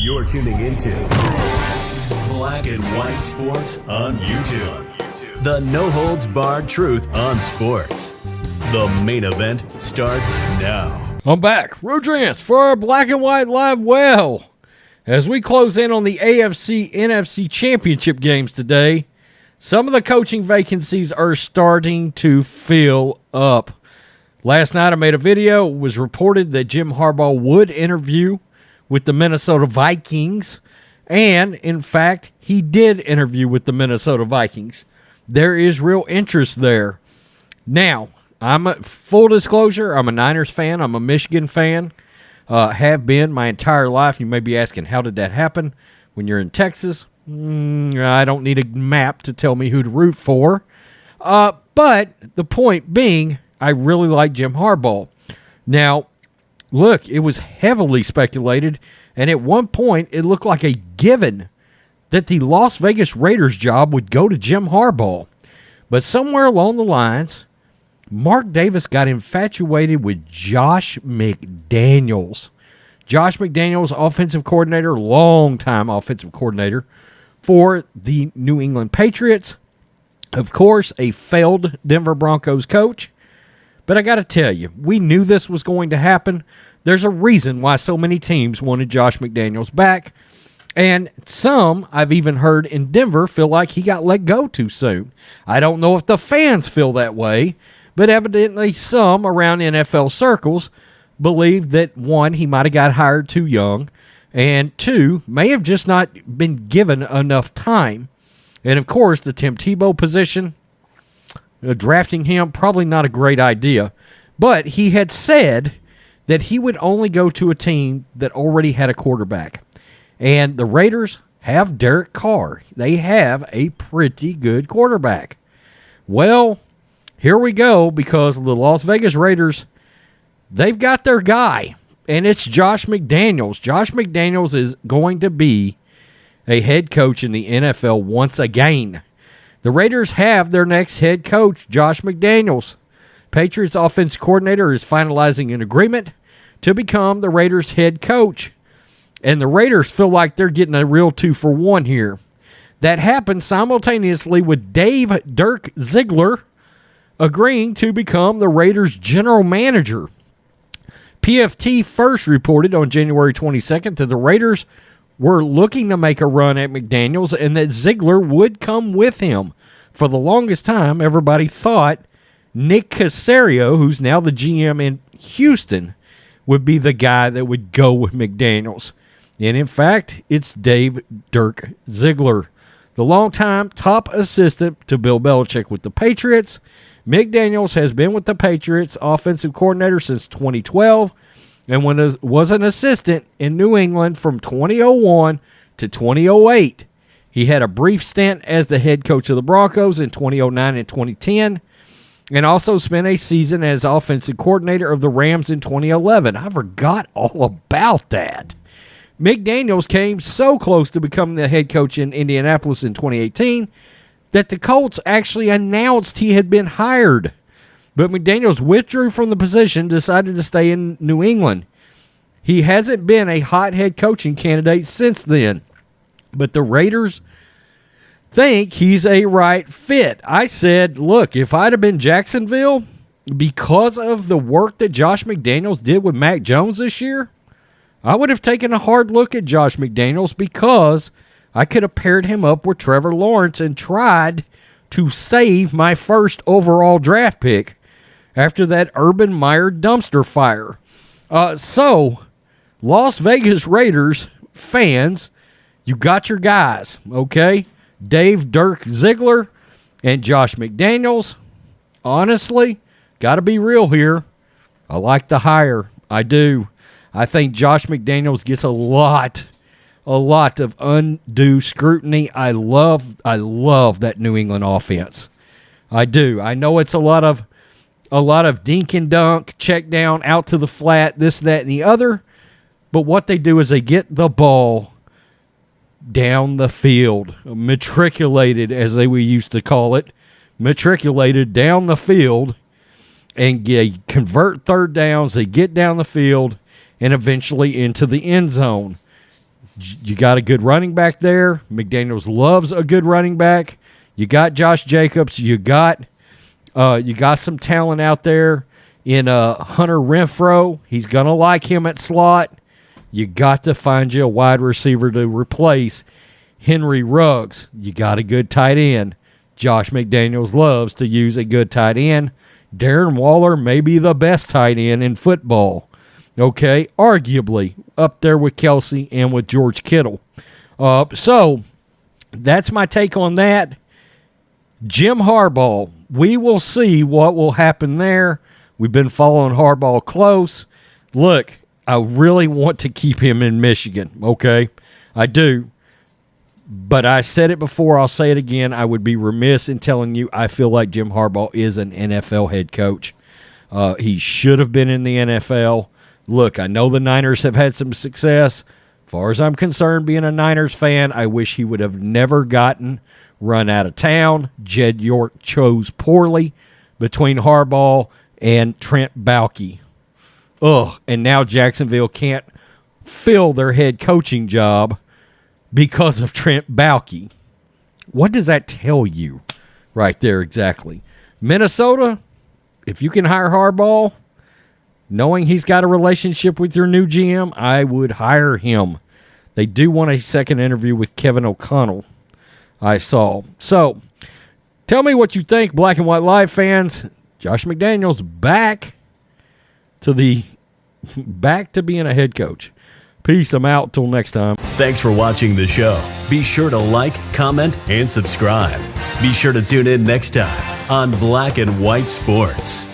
You're tuning into Black and White Sports on YouTube. The no-holds-barred truth on sports. The main event starts now. I'm back. Rodrance for our Black and White Live. Well, as we close in on the AFC NFC championship games today, some of the coaching vacancies are starting to fill up. Last night I made a video. It was reported that Jim Harbaugh would interview with the Minnesota Vikings. And, in fact, he did interview with the Minnesota Vikings. There is real interest there. Now, full disclosure, I'm a Niners fan. I'm a Michigan fan. Have been my entire life. You may be asking, how did that happen when you're in Texas? I don't need a map to tell me who to root for. But the point being, I really like Jim Harbaugh. Now, look, it was heavily speculated, and at one point it looked like a given that the Las Vegas Raiders job would go to Jim Harbaugh. But somewhere along the lines, Mark Davis got infatuated with Josh McDaniels. Josh McDaniels, offensive coordinator, longtime offensive coordinator for the New England Patriots. Of course, a failed Denver Broncos coach. But I got to tell you, we knew this was going to happen. There's a reason why so many teams wanted Josh McDaniels back. And some, I've even heard in Denver, feel like he got let go too soon. I don't know if the fans feel that way, but evidently some around NFL circles believe that, one, he might have got hired too young, and two, may have just not been given enough time. And, of course, the Tim Tebow position, drafting him, probably not a great idea. But he had said that he would only go to a team that already had a quarterback. And the Raiders have Derek Carr. They have a pretty good quarterback. Well, here we go, because the Las Vegas Raiders, they've got their guy, and it's Josh McDaniels. Josh McDaniels is going to be a head coach in the NFL once again. The Raiders have their next head coach, Josh McDaniels. Patriots offensive coordinator is finalizing an agreement to become the Raiders head coach. And the Raiders feel like they're getting a real 2-for-1 here. That happened simultaneously with Dirk Ziegler agreeing to become the Raiders general manager. PFT first reported on January 22nd that the Raiders were looking to make a run at McDaniels and that Ziegler would come with him. For the longest time, everybody thought Nick Caserio, who's now the GM in Houston, would be the guy that would go with McDaniels. And in fact, it's Dirk Ziegler, the longtime top assistant to Bill Belichick with the Patriots. McDaniels has been with the Patriots offensive coordinator since 2012 and was an assistant in New England from 2001 to 2008. He had a brief stint as the head coach of the Broncos in 2009 and 2010, and also spent a season as offensive coordinator of the Rams in 2011. I forgot all about that. McDaniels came so close to becoming the head coach in Indianapolis in 2018 that the Colts actually announced he had been hired. But McDaniels withdrew from the position, decided to stay in New England. He hasn't been a hot head coaching candidate since then. But the Raiders think he's a right fit. I said, look, if I'd have been Jacksonville, because of the work that Josh McDaniels did with Mac Jones this year, I would have taken a hard look at Josh McDaniels, because I could have paired him up with Trevor Lawrence and tried to save my first overall draft pick after that Urban Meyer dumpster fire. So, Las Vegas Raiders fans, you got your guys, okay? Dirk Ziegler and Josh McDaniels. Honestly, got to be real here. I like the hire. I do. I think Josh McDaniels gets a lot of undue scrutiny. I love that New England offense. I do. I know it's a lot of dink and dunk, check down, out to the flat, this, that, and the other. But what they do is they get the ball down the field, matriculated, as we used to call it, matriculated down the field, and convert third downs. They get down the field and eventually into the end zone. You got a good running back there. McDaniels loves a good running back. You got Josh Jacobs. You got some talent out there in Hunter Renfrow. He's going to like him at slot. You got to find you a wide receiver to replace Henry Ruggs. You got a good tight end. Josh McDaniels loves to use a good tight end. Darren Waller may be the best tight end in football. Okay, arguably up there with Kelsey and with George Kittle. So that's my take on that. Jim Harbaugh, we will see what will happen there. We've been following Harbaugh close. Look, I really want to keep him in Michigan, okay? I do. But I said it before, I'll say it again. I would be remiss in telling you I feel like Jim Harbaugh is an NFL head coach. He should have been in the NFL. Look, I know the Niners have had some success. As far as I'm concerned, being a Niners fan, I wish he would have never gotten run out of town. Jed York chose poorly between Harbaugh and Trent Baalke. Ugh, and now Jacksonville can't fill their head coaching job because of Trent Baalke. What does that tell you right there exactly? Minnesota, if you can hire Harbaugh, knowing he's got a relationship with your new GM, I would hire him. They do want a second interview with Kevin O'Connell, I saw. So, tell me what you think, Black and White Live fans. Josh McDaniels back to being a head coach. Peace. I'm out. Till next time. Thanks for watching the show. Be sure to like, comment, and subscribe. Be sure to tune in next time on Black and White Sports.